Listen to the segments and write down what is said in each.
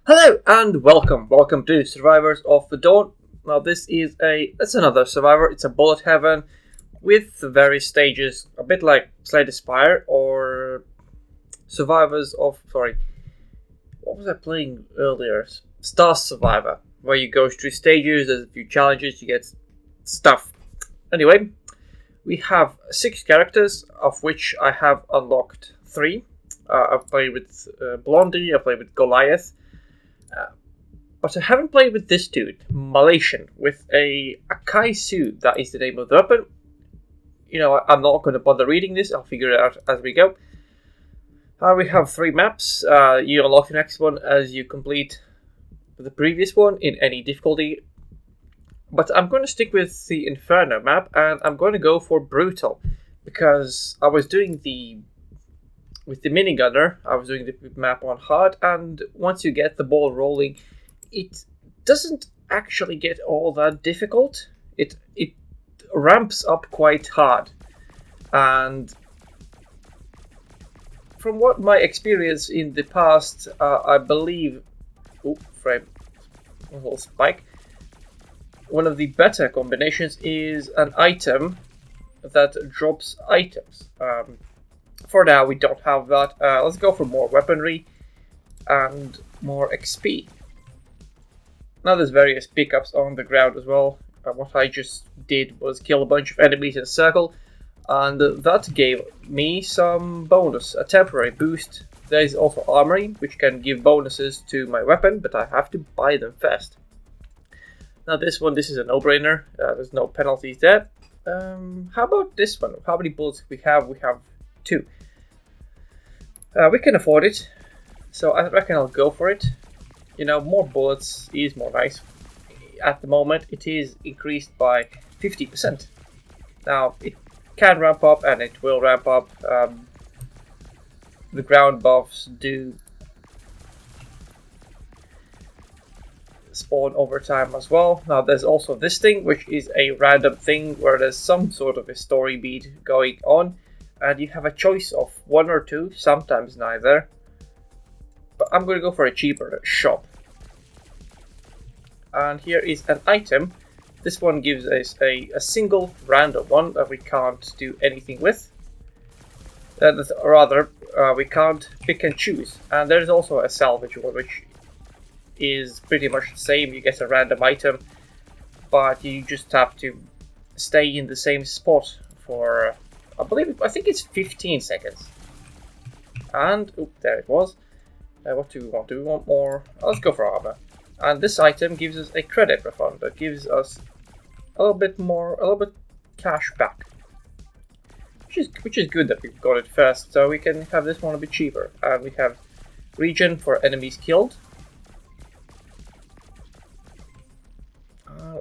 Hello and welcome to Survivors of the Dawn. Now it's another Survivor. It's a bullet heaven with various stages, a bit like Slay the Spire or Survivors of what was I playing earlier? Star Survivor, where you go through stages. There's a few challenges, you get stuff. Anyway, we have 6 characters, of which I have unlocked 3. I've played with Blondie. I've played with Goliath. But I haven't played with this dude, Malaysian, with a Kaisu. That is the name of the weapon. I'm not going to bother reading this. I'll figure it out as we go. We have 3 maps. You unlock the next one as you complete the previous one in any difficulty. But I'm going to stick with the Inferno map, and I'm going to go for Brutal. Because I was doing with the minigunner, I was doing the map on hard, and once you get the ball rolling, it doesn't actually get all that difficult. It ramps up quite hard, and from what my experience in the past, I believe, a little spike. One of the better combinations is an item that drops items. For now, we don't have that. Let's go for more weaponry and more XP. Now there's various pickups on the ground as well. What I just did was kill a bunch of enemies in a circle, and that gave me some bonus, a temporary boost. There is also armory, which can give bonuses to my weapon, but I have to buy them first. Now this is a no-brainer. There's no penalties there. How about this one? How many bullets we have? We have 2. We can afford it, so I reckon I'll go for it. More bullets is more nice. At the moment, it is increased by 50%. Now, it can ramp up, and it will ramp up. The ground buffs do spawn over time as well. Now, there's also this thing, which is a random thing where there's some sort of a story beat going on, and you have a choice of 1 or 2, sometimes neither. But I'm going to go for a cheaper shop. And here is an item. This one gives us a single random one that we can't do anything with. We can't pick and choose. And there's also a salvage one, which is pretty much the same. You get a random item, but you just have to stay in the same spot for, I think it's 15 seconds. And, there it was. What do we want? Do we want more? Let's go for armor. And this item gives us a credit refund that gives us a little bit cash back. Which is good that we got it first, so we can have this one a bit cheaper. And we have regen for enemies killed.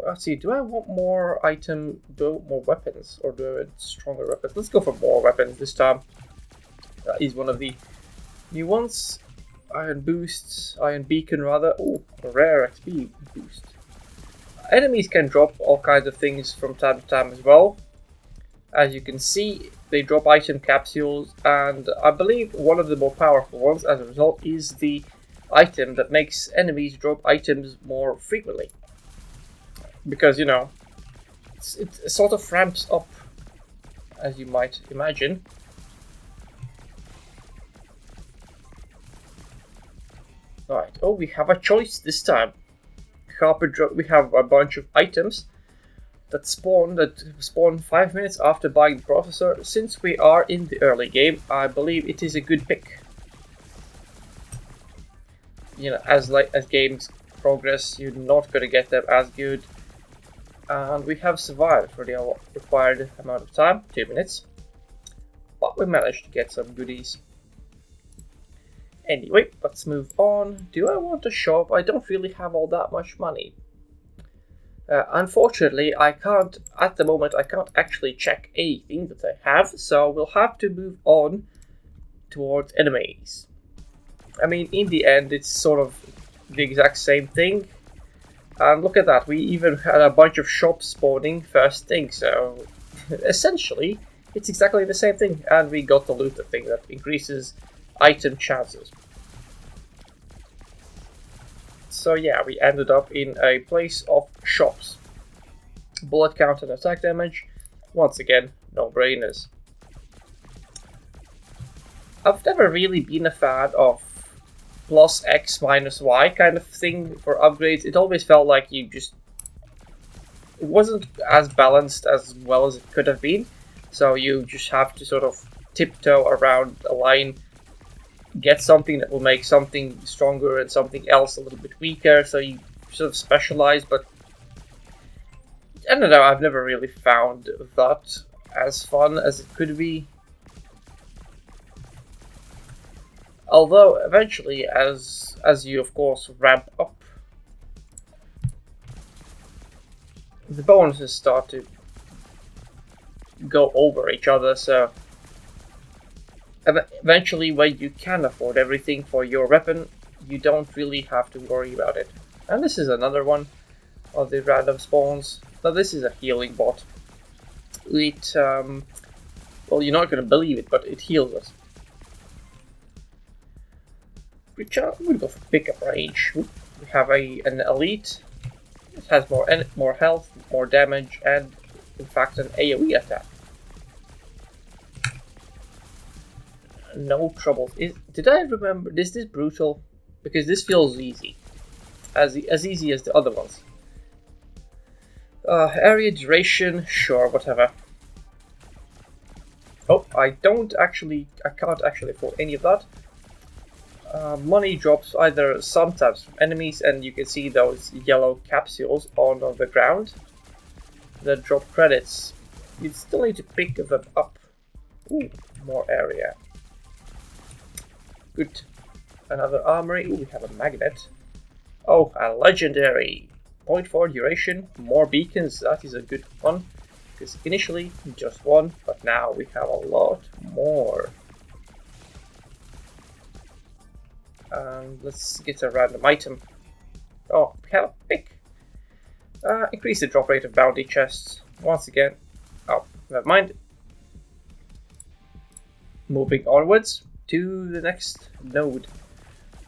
Let's see, do I want more weapons, or do I want stronger weapons? Let's go for more weapons this time. That is one of the new ones. Iron beacon rather. Oh, a rare XP boost. Enemies can drop all kinds of things from time to time as well. As you can see, they drop item capsules, and I believe one of the more powerful ones as a result is the item that makes enemies drop items more frequently. Because, it sort of ramps up, as you might imagine. Right, we have a choice this time. We have a bunch of items that spawn 5 minutes after buying the processor. Since we are in the early game, I believe it is a good pick. As games progress, you're not going to get them as good. And we have survived for the required amount of time, 2 minutes. But we managed to get some goodies. Anyway, let's move on. Do I want to shop? I don't really have all that much money. Unfortunately, at the moment, I can't actually check anything that I have, so we'll have to move on towards enemies. I mean, in the end, it's sort of the exact same thing. And look at that, we even had a bunch of shops spawning first thing, so essentially, it's exactly the same thing. And we got the looter thing that increases item chances. So yeah, we ended up in a place of shops. Bullet count and attack damage. Once again, no-brainers. I've never really been a fan of plus X minus Y kind of thing for upgrades. It always felt like it wasn't as balanced as well as it could have been. So you just have to sort of tiptoe around a line, get something that will make something stronger and something else a little bit weaker, so you sort of specialize, but I don't know, I've never really found that as fun as it could be. Although eventually, as you of course ramp up, the bonuses start to go over each other, so eventually when you can afford everything for your weapon, you don't really have to worry about it. And this is another one of the random spawns. Now this is a healing bot. It, well, you're not going to believe it, but it heals us. I'm going to go for pickup range. We have an elite. It has more health, more damage, and in fact an AoE attack. No trouble. Did I remember? Is this brutal? Because this feels easy. As easy as the other ones. Area duration, sure, whatever. Oh, I can't actually afford any of that. Money drops either sometimes from enemies, and you can see those yellow capsules on the ground that drop credits. You still need to pick them up. Ooh, more area. Good. Another armory. Ooh, we have a magnet. Oh, a legendary. 0.4 duration. More beacons. That is a good one. Because initially, just one, but now we have a lot more. Let's get a random item. Oh, we have a pick. Increase the drop rate of bounty chests. Once again. Oh, never mind. Moving onwards to the next node.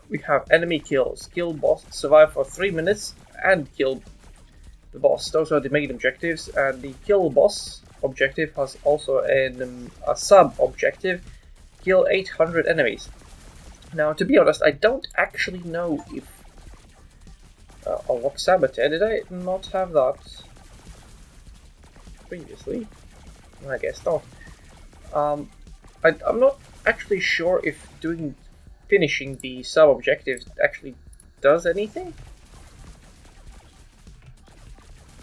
We have enemy kills. Kill boss, survive for 3 minutes, and kill the boss. Those are the main objectives, and the kill boss objective has also a sub-objective. Kill 800 enemies. Now, to be honest, I don't actually know if... Unlock Saboteur. Did I not have that previously? I guess not. I'm not actually sure if finishing the sub-objectives actually does anything.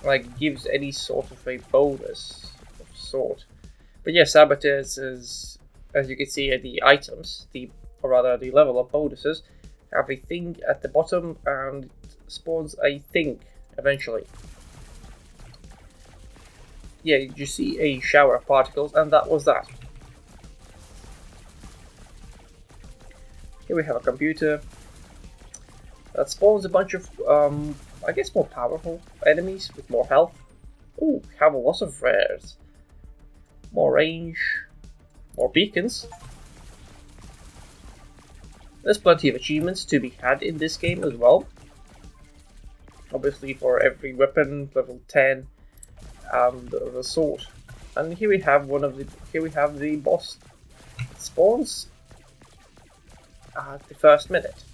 Like, gives any sort of a bonus of sort. But yeah, Saboteurs is, as you can see, the items, or rather the level up bonuses, have a thing at the bottom and spawns a thing eventually. Yeah, you see a shower of particles, and that was that. Here we have a computer that spawns a bunch of, I guess, more powerful enemies with more health. Ooh, we have a lot of rares. More range, more beacons. There's plenty of achievements to be had in this game as well. Obviously for every weapon, level 10, and the sword. And here we have the boss. It spawns at the first minute.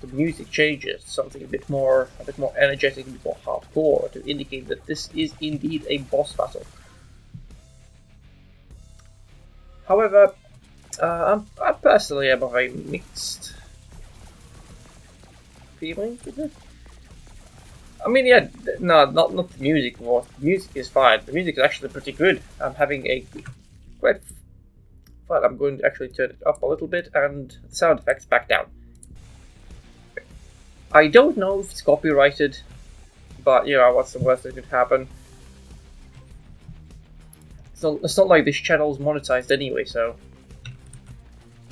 The music changes, something a bit more energetic, a bit more hardcore, to indicate that this is indeed a boss battle. However, I personally am of a mixed feeling with it. I mean, yeah, no, not the music. The music is fine. The music is actually pretty good. I'm having a quite fun. I'm going to actually turn it up a little bit and the sound effects back down. I don't know if it's copyrighted, but you know, what's the worst that could happen? It's not like this channel is monetized anyway, so.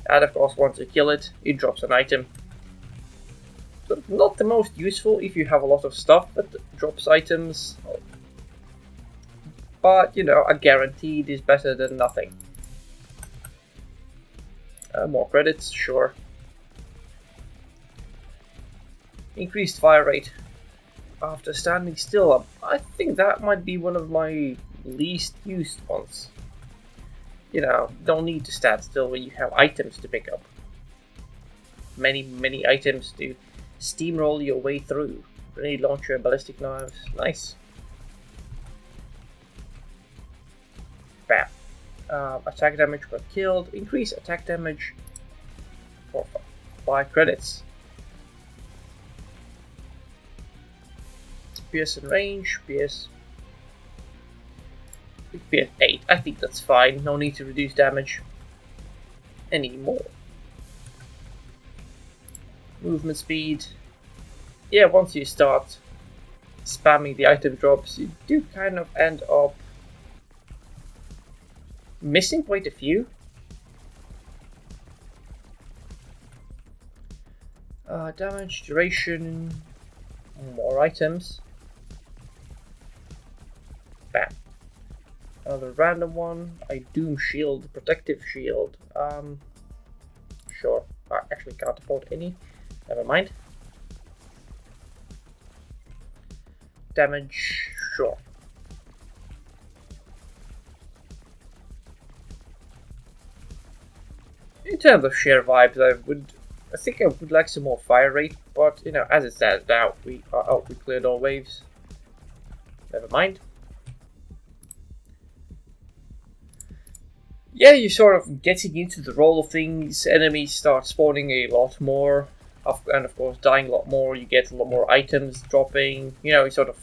And of course, once you kill it, it drops an item. So not the most useful if you have a lot of stuff that drops items, but you know, a guaranteed is better than nothing. More credits, sure. Increased fire rate after standing still. I think that might be one of my least used ones. You know, don't need to stand still when you have items to pick up. Many items to steamroll your way through. Grenade launcher, ballistic knives, nice. Bam. Attack damage per killed. Increase attack damage for 5 credits. PS and range, PS 8. I think that's fine. No need to reduce damage anymore. Movement speed. Yeah, once you start spamming the item drops, you do kind of end up missing quite a few. Damage, duration, more items. Bam. Another random one. A Doom Shield, Protective Shield. Sure. I actually can't afford any. Never mind. Damage, sure. In terms of sheer vibes, I think I would like some more fire rate, but you know, as it stands now, we cleared all waves. Never mind. Yeah, you're sort of getting into the roll of things. Enemies start spawning a lot more, and of course dying a lot more. You get a lot more items dropping. You know, you sort of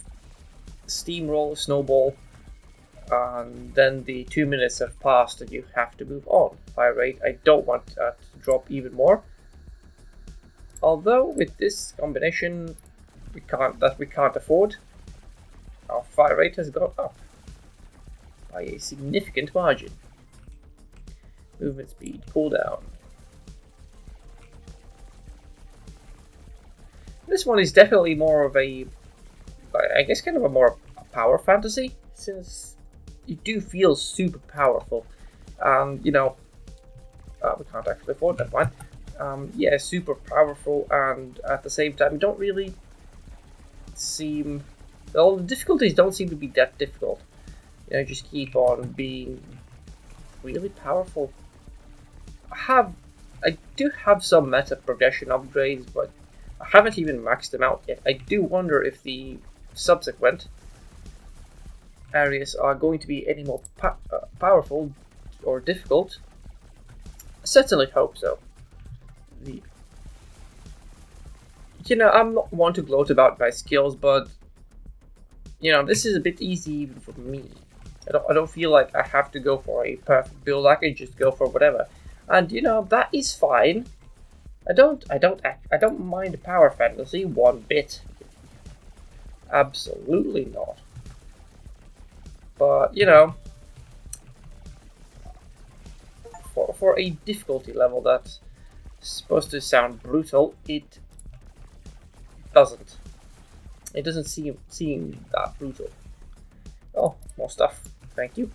steamroll, snowball, and then the 2 minutes have passed and you have to move on. Fire rate, I don't want that to drop even more. Although with this combination we can't afford, our fire rate has gone up by a significant margin. Movement speed, cooldown. This one is definitely more of a, I guess, kind of a more power fantasy, since you do feel super powerful. You know, we can't actually afford that one. Yeah, super powerful, and at the same time, don't really seem. Well, the difficulties don't seem to be that difficult. You know, just keep on being really powerful. I do have some meta progression upgrades, but I haven't even maxed them out yet. I do wonder if the subsequent areas are going to be any more powerful or difficult. I certainly hope so. You know, I'm not one to gloat about my skills, but you know, this is a bit easy even for me. I don't feel like I have to go for a perfect build. I can just go for whatever, and you know, that is fine. I don't mind power fantasy one bit. Absolutely not. But you know, for a difficulty level that's supposed to sound brutal, it doesn't. It doesn't seem that brutal. Oh, more stuff. Thank you.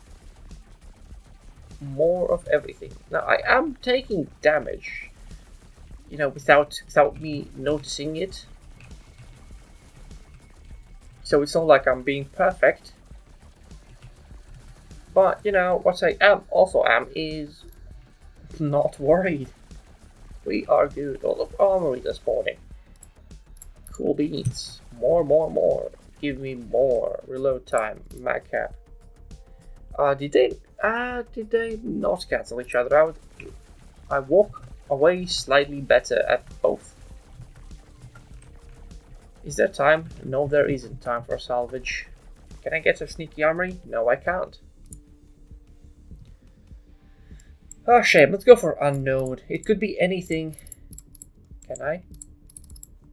More of everything. Now I am taking damage, you know, without me noticing it. So it's not like I'm being perfect. But you know what I also am is not worried. We are good. All of armory is spawning. Cool beans. More. Give me more. Reload time. Mag cap. Did they not cancel each other out? I walk away slightly better at both. Is there time? No, there isn't time for salvage. Can I get a sneaky armory? No, I can't. Oh, shame. Let's go for unknown. It could be anything. Can I?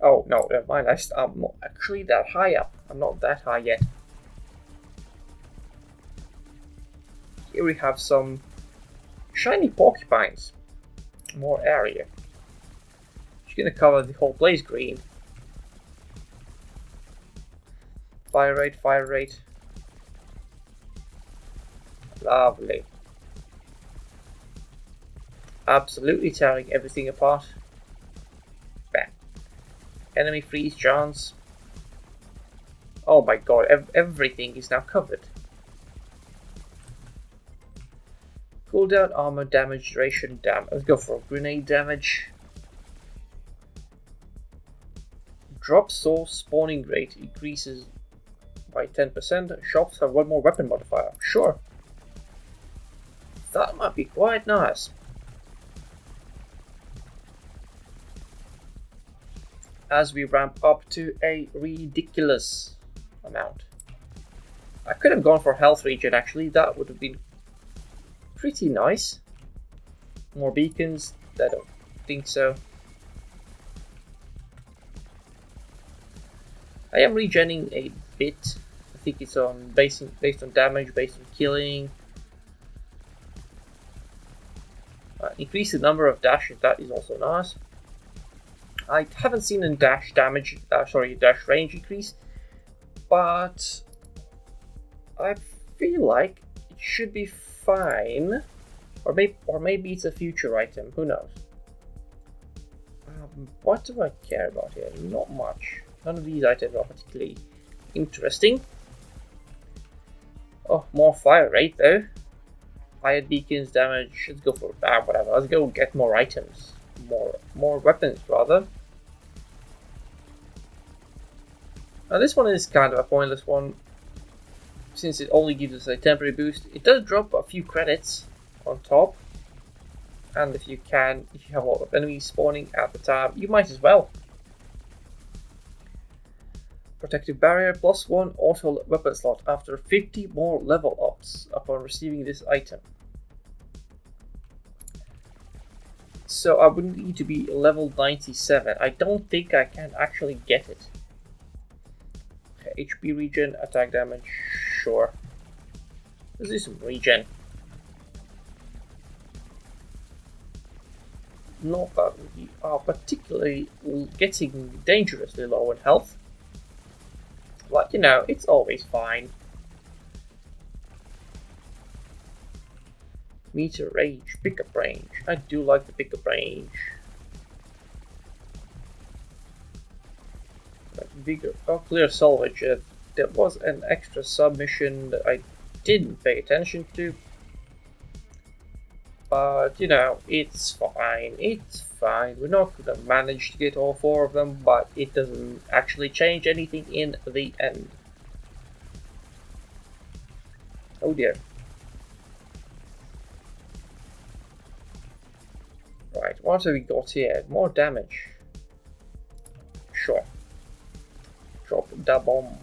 Oh, no, never mind. I'm not actually that high up. I'm not that high yet. Here we have some shiny porcupines. More area. Just gonna cover the whole place green. Fire rate. Lovely. Absolutely tearing everything apart. Bam. Enemy freeze chance. Oh my god, everything is now covered. Cooldown, armor, damage, duration, Let's go for grenade damage. Drop source spawning rate increases by 10%. Shops have one more weapon modifier. Sure. That might be quite nice. As we ramp up to a ridiculous amount. I could have gone for health regen actually, that would have been pretty nice. More beacons, I don't think so. I am regenning a bit. I think it's on based on damage, based on killing. Increase the number of dashes, that is also nice. I haven't seen a dash damage, dash range increase, but I feel like it should be fine, or maybe it's a future item. Who knows? What do I care about here? Not much. None of these items are particularly interesting. Oh, more fire rate though. Fire beacons, damage. Let's go for whatever. Let's go get more items, more weapons rather. Now this one is kind of a pointless one, since it only gives us a temporary boost. It does drop a few credits on top, and if you have a lot of enemies spawning at the time, you might as well. Protective barrier +1 auto weapon slot after 50 more level ups upon receiving this item. So I would need to be level 97. I don't think I can actually get it. Okay, HP regen, attack damage, sure. Let's do some regen. Not that we are particularly getting dangerously low in health. But you know, it's always fine. Meter range, pickup range. I do like the pickup range. Bigger, clear salvage. There was an extra submission that I didn't pay attention to. But you know, it's fine. It's fine. We're not gonna manage to get all 4 of them, but it doesn't actually change anything in the end. Oh dear. Right, what have we got here? More damage. Sure. Drop the bomb.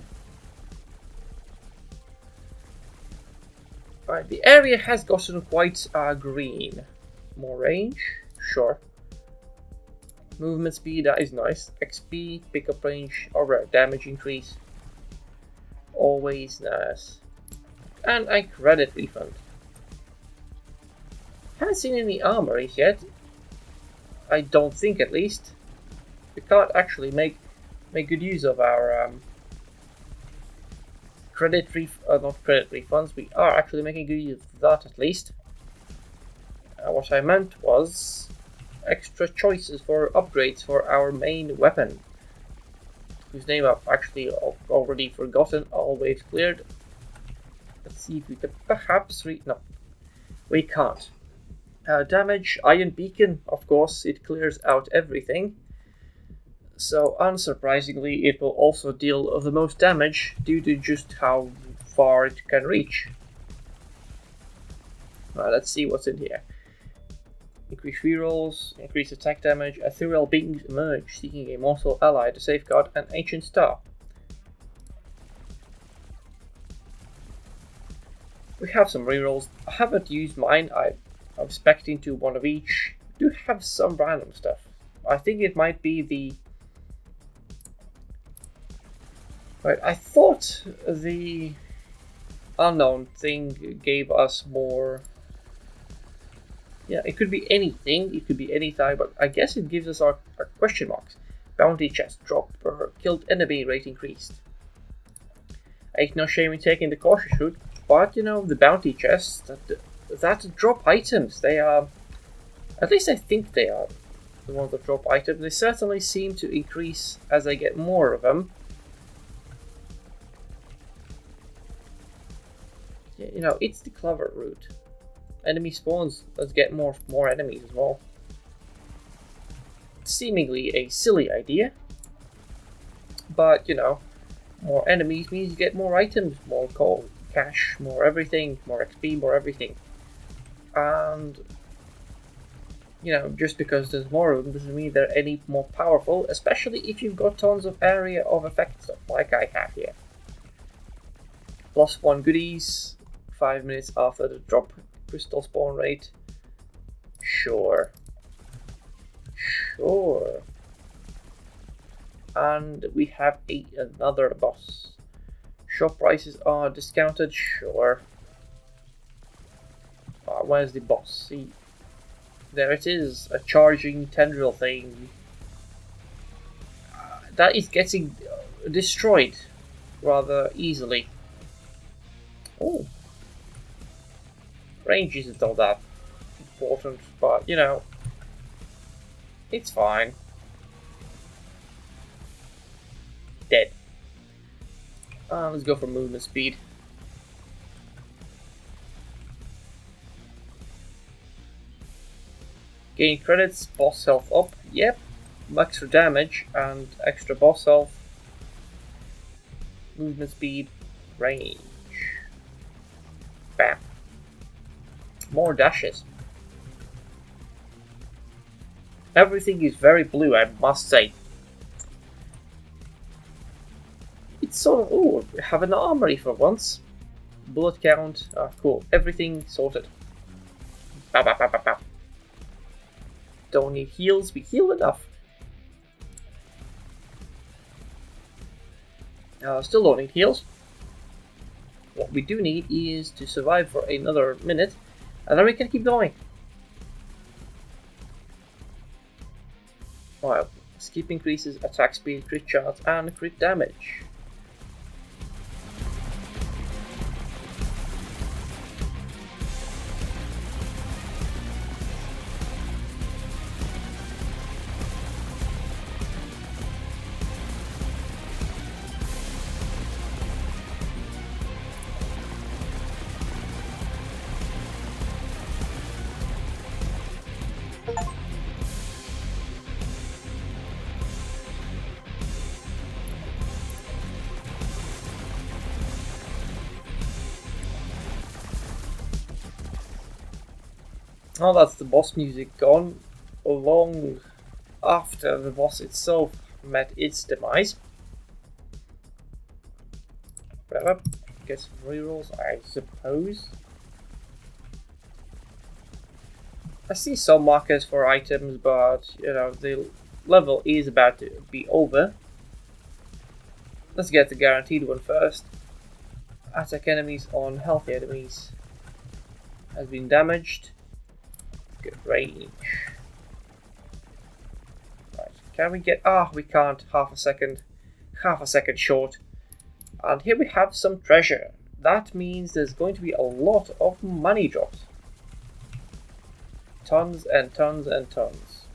Right, the area has gotten quite green. More range? Sure. Movement speed, that is nice. XP, pickup range, or damage increase. Always nice. And a credit refund. Haven't seen any armories yet. I don't think, at least. We can't actually make good use of our not credit refunds. We are actually making good use of that, at least. What I meant was extra choices for upgrades for our main weapon, whose name I've actually already forgotten. Always cleared. Let's see if we can perhaps no, we can't. Damage, Iron Beacon, of course, it clears out everything. So unsurprisingly, it will also deal the most damage due to just how far it can reach. Let's see what's in here. Increase rerolls, increase attack damage, ethereal beings emerge, seeking a mortal ally to safeguard an ancient star. We have some rerolls. I haven't used mine. I'm expecting to one of each. Do have some random stuff. I think it might be the... Right, I thought the unknown thing gave us more... Yeah, it could be anything, it could be any type, but I guess it gives us our question marks. Bounty chest drop per killed enemy rate increased. Ain't no shame in taking the cautious route, but you know, the bounty chests that drop items, they are, at least I think they are the ones that drop items. They certainly seem to increase as I get more of them. Yeah, you know, it's the clever route. Enemy spawns, let's get more enemies as well. Seemingly a silly idea, but you know, more enemies means you get more items, more gold, cash, more everything, more XP, more everything. And you know, just because there's more of them doesn't mean they're any more powerful, especially if you've got tons of area of effect stuff like I have here. +1 goodies, 5 minutes after the drop, crystal spawn rate. Sure. And we have another boss. Shop prices are discounted, sure. Where's the boss? See, there it is, a charging tendril thing. That is getting destroyed rather easily. Oh. Range isn't all that important, but you know, it's fine. Dead. Let's go for movement speed. Gain credits, boss health up, yep. Extra damage and extra boss health. Movement speed, range. Bam. More dashes. Everything is very blue, I must say. It's sort of, ooh, we have an armory for once. Bullet count, cool. Everything sorted. Bam, bam, bam, bam, bam. Don't need heals, we heal enough. Still don't need heals. What we do need is to survive for another minute, and then we can keep going. Wow, skip increases attack speed, crit chance, and crit damage. Oh, that's the boss music gone long after the boss itself met its demise. Whatever. Get some rerolls, I suppose. I see some markers for items, but you know, the level is about to be over. Let's get the guaranteed one first. Attack enemies on healthy enemies has been damaged. Good range. Right, can we get... we can't. Half a second short. And here we have some treasure. That means there's going to be a lot of money drops. Tons and tons and tons.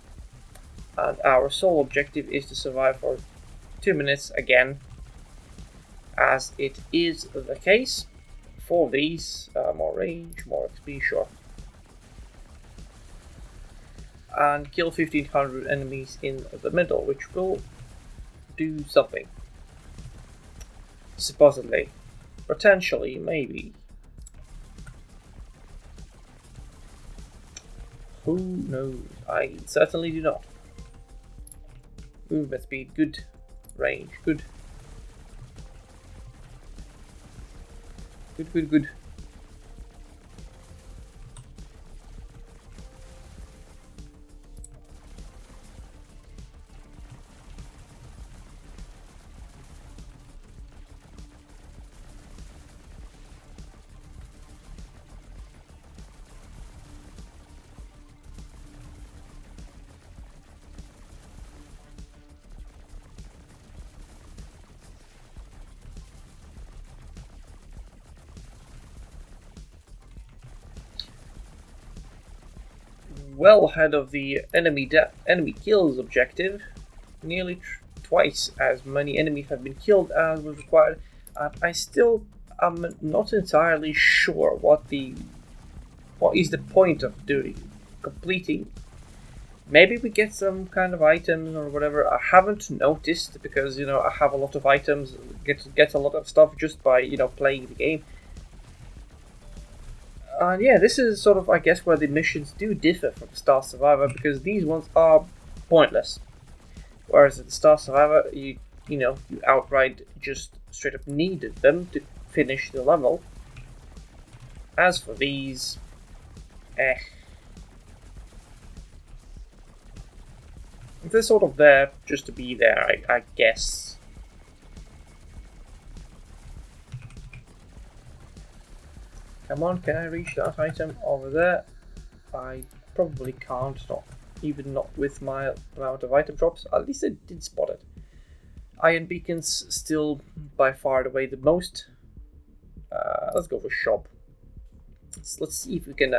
And our sole objective is to survive for 2 minutes again, as it is the case for these. More range, more XP, sure. And kill 1500 enemies in the middle, which will do something. Supposedly. Potentially, maybe. Who knows? I certainly do not. Movement speed, good. Range, good. Good, good, good. well ahead of the enemy kills objective. Nearly twice as many enemies have been killed as was required. I still am not entirely sure what is the point of completing. Maybe we get some kind of items or whatever. I haven't noticed because I have a lot of items, get a lot of stuff just by playing the game. And yeah, this is sort of, I guess, where the missions do differ from Star Survivor, because these ones are pointless. Whereas in Star Survivor, you outright just straight up needed them to finish the level. As for these, they're sort of there just to be there, I guess. Come on, can I reach that item over there? I probably can't, even not with my amount of item drops. At least I did spot it. Iron beacons still by far and away the most. Let's go for shop. Let's see if we can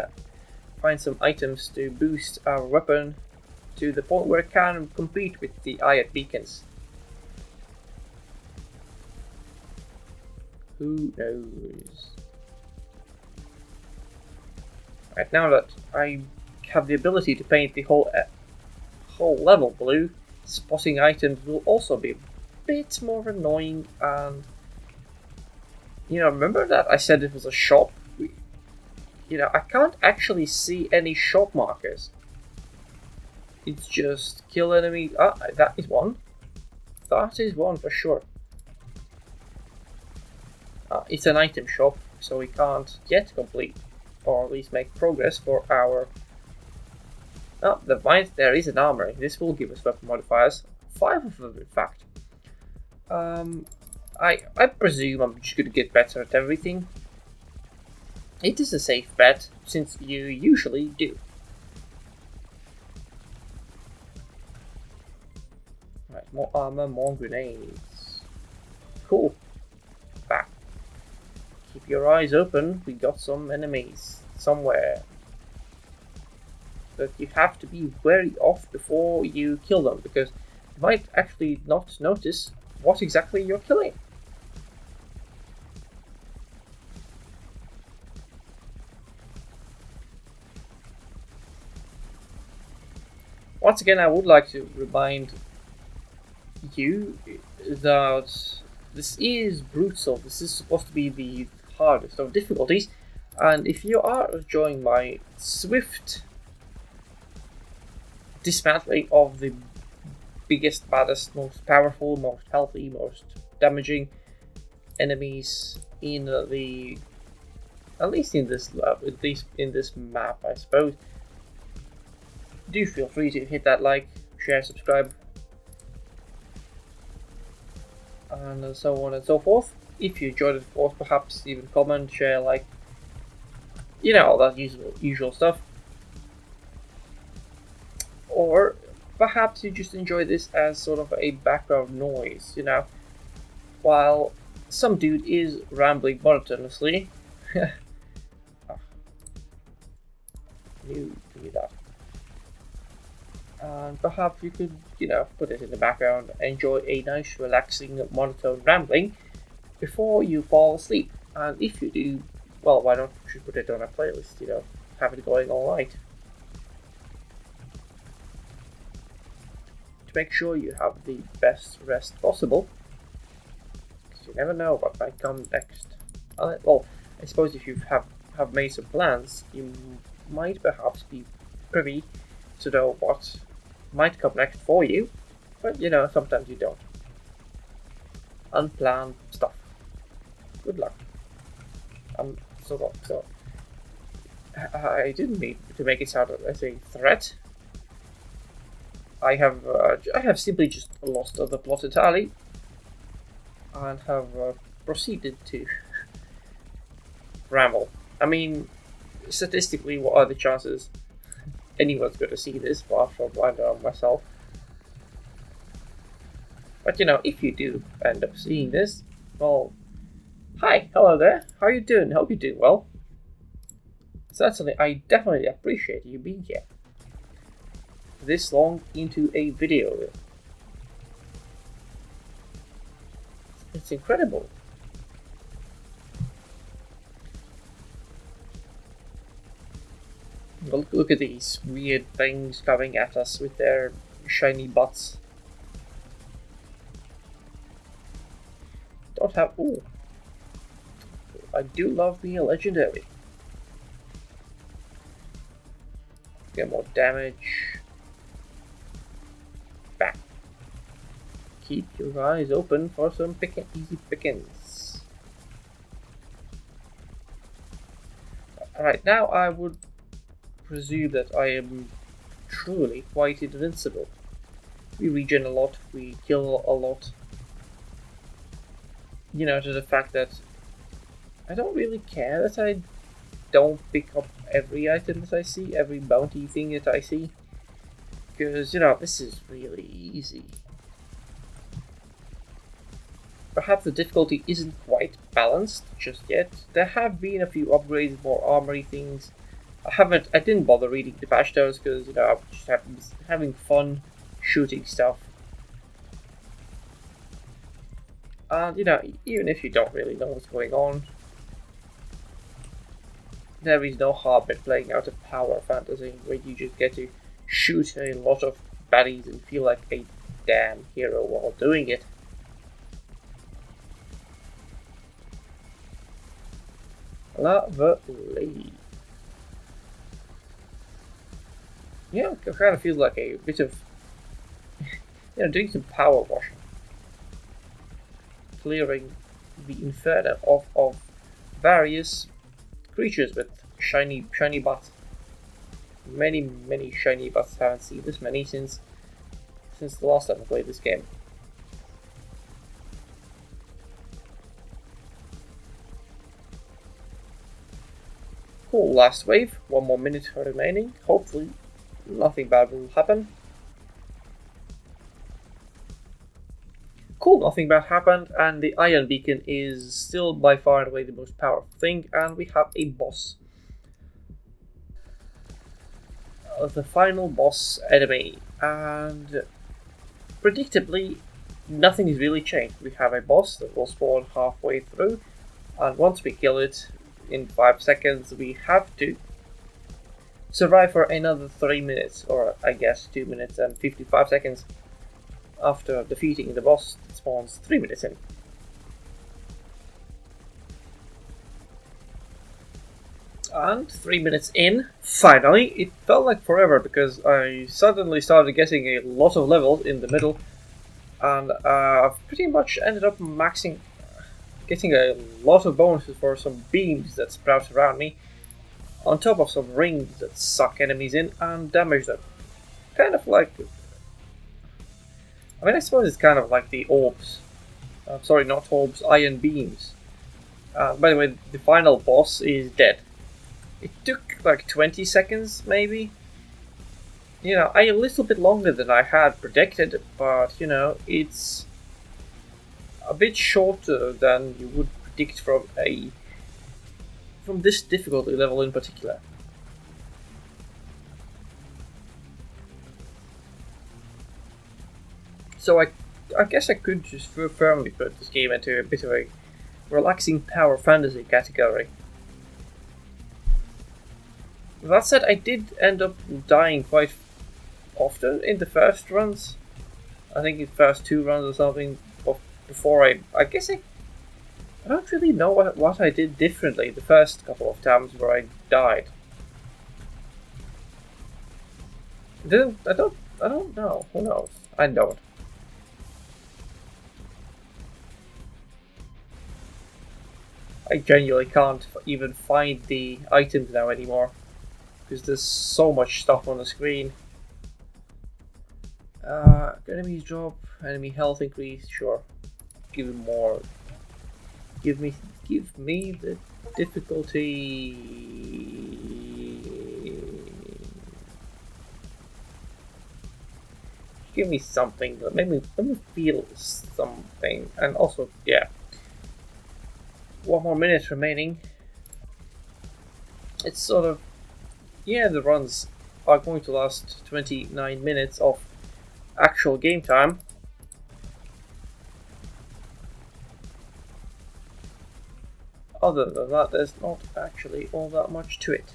find some items to boost our weapon to the point where it can compete with the iron beacons. Who knows? Right, now that I have the ability to paint the whole level blue, spotting items will also be a bit more annoying. And remember that I said it was a shop? I can't actually see any shop markers. It's just kill enemies. That is one. That is one for sure. It's an item shop, so we can't yet complete, or at least make progress for our... there is an armory. This will give us weapon modifiers. 5 of them, in fact. I presume I'm just going to get better at everything. It is a safe bet, since you usually do. Right, more armor, more grenades. Cool. Back. Keep your eyes open. We got some enemies somewhere. But you have to be wary of before you kill them, because you might actually not notice what exactly you're killing. Once again, I would like to remind you that this is brutal. This is supposed to be the hardest of difficulties, and if you are enjoying my swift dismantling of the biggest, baddest, most powerful, most healthy, most damaging enemies in at least in this map, I suppose, do feel free to hit that like, share, subscribe, and so on and so forth. If you enjoyed it, of course, perhaps even comment, share, like, all that usual stuff. Or perhaps you just enjoy this as sort of a background noise, while some dude is rambling monotonously. You do that. And perhaps you could, put it in the background, enjoy a nice, relaxing, monotone rambling before you fall asleep. And if you do, well, why don't you put it on a playlist, have it going all night. To make sure you have the best rest possible, because you never know what might come next. Well, I suppose if you have made some plans, you might perhaps be privy to know what might come next for you, but sometimes you don't. Unplanned stuff. Good luck. So I didn't mean to make it sound as a threat. I have simply just lost the plot entirely, and have proceeded to ramble. I mean, statistically, what are the chances anyone's going to see this apart from myself? But if you do end up seeing this, well, hi, hello there, how you doing? Hope you're doing well. Certainly, I definitely appreciate you being here. this long into a video. It's incredible. Look at these weird things coming at us with their shiny butts. Don't have. Ooh. I do love me a legendary. Get more damage. Back. Keep your eyes open for some easy pickings. Alright, now I would presume that I am truly quite invincible. We regen a lot, we kill a lot. You know, to the fact that I don't really care that I don't pick up every item that I see, every bounty thing that I see. Because, you know, this is really easy. Perhaps the difficulty isn't quite balanced just yet. There have been a few upgrades, more armory things. I didn't bother reading the patch notes because, you know, I'm just having fun shooting stuff. And, you know, even if you don't really know what's going on, there is no harm in playing out a power fantasy where you just get to shoot a lot of baddies and feel like a damn hero while doing it. Lovely. Yeah, it kind of feels like a bit of, you know, doing some power washing. Clearing the inferno of various creatures with shiny butts. Many shiny butts. Haven't seen this many since the last time I played this game. Cool, last wave. 1 more minute remaining. Hopefully nothing bad will happen. Cool, nothing bad happened, and the Iron Beacon is still by far and away the most powerful thing, and we have a boss. The final boss enemy, and predictably, nothing has really changed. We have a boss that will spawn halfway through, and once we kill it in 5 seconds, we have to survive for another 3 minutes, or I guess 2 minutes and 55 seconds. After defeating the boss that spawns 3 minutes in. And 3 minutes in, finally, it felt like forever because I suddenly started getting a lot of levels in the middle, and I've pretty much ended up getting a lot of bonuses for some beams that sprout around me, on top of some rings that suck enemies in and damage them. Kind of like, I mean, I suppose it's kind of like the orbs. Sorry, not orbs, iron beams. By the way, the final boss is dead. It took like 20 seconds, maybe? You know, a little bit longer than I had predicted, but, you know, it's a bit shorter than you would predict from this difficulty level in particular. So I guess I could just firmly put this game into a bit of a relaxing power fantasy category. That said, I did end up dying quite often in the first runs. I think in the first 2 runs or something. Before I guess I don't really know what I did differently the first couple of times where I died. I don't know. Who knows? I don't. I genuinely can't even find the items now anymore because there's so much stuff on the screen. Enemies drop, enemy health increase, sure. Give him more. Give me the difficulty. Give me something. Let me feel something. And also, yeah. 1 more minute remaining. It's sort of, yeah, the runs are going to last 29 minutes of actual game time. Other than that, there's not actually all that much to it.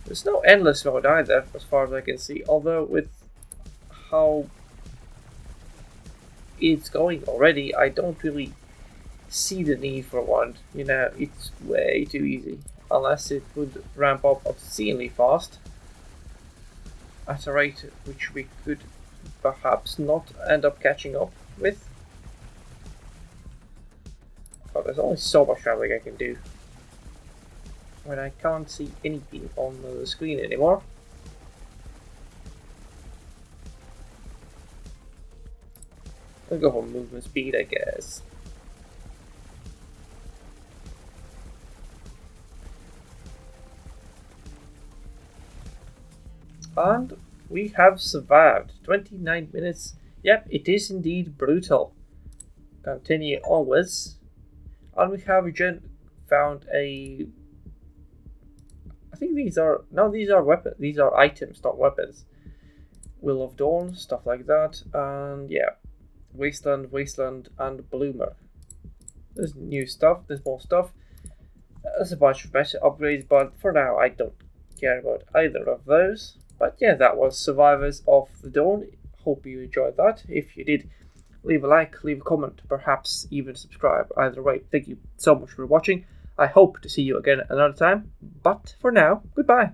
There's no endless mode either, as far as I can see, although with how it's going already, I don't really see the need for one. You know, it's way too easy, unless it would ramp up obscenely fast at a rate which we could perhaps not end up catching up with. But there's only so much traveling I can do when I can't see anything on the screen anymore. Let's go for movement speed, I guess. And we have survived 29 minutes. Yep, it is indeed brutal. Continue onwards. And we have found a... I think these are... No, these are weapons. These are items, not weapons. Will of Dawn, stuff like that. And yeah. Wasteland, and Bloomer. There's new stuff, there's more stuff. There's a bunch of better upgrades, but for now I don't care about either of those. But yeah, that was Survivors of the Dawn. Hope you enjoyed that. If you did, leave a like, leave a comment, perhaps even subscribe. Either way, thank you so much for watching. I hope to see you again another time. But for now, goodbye.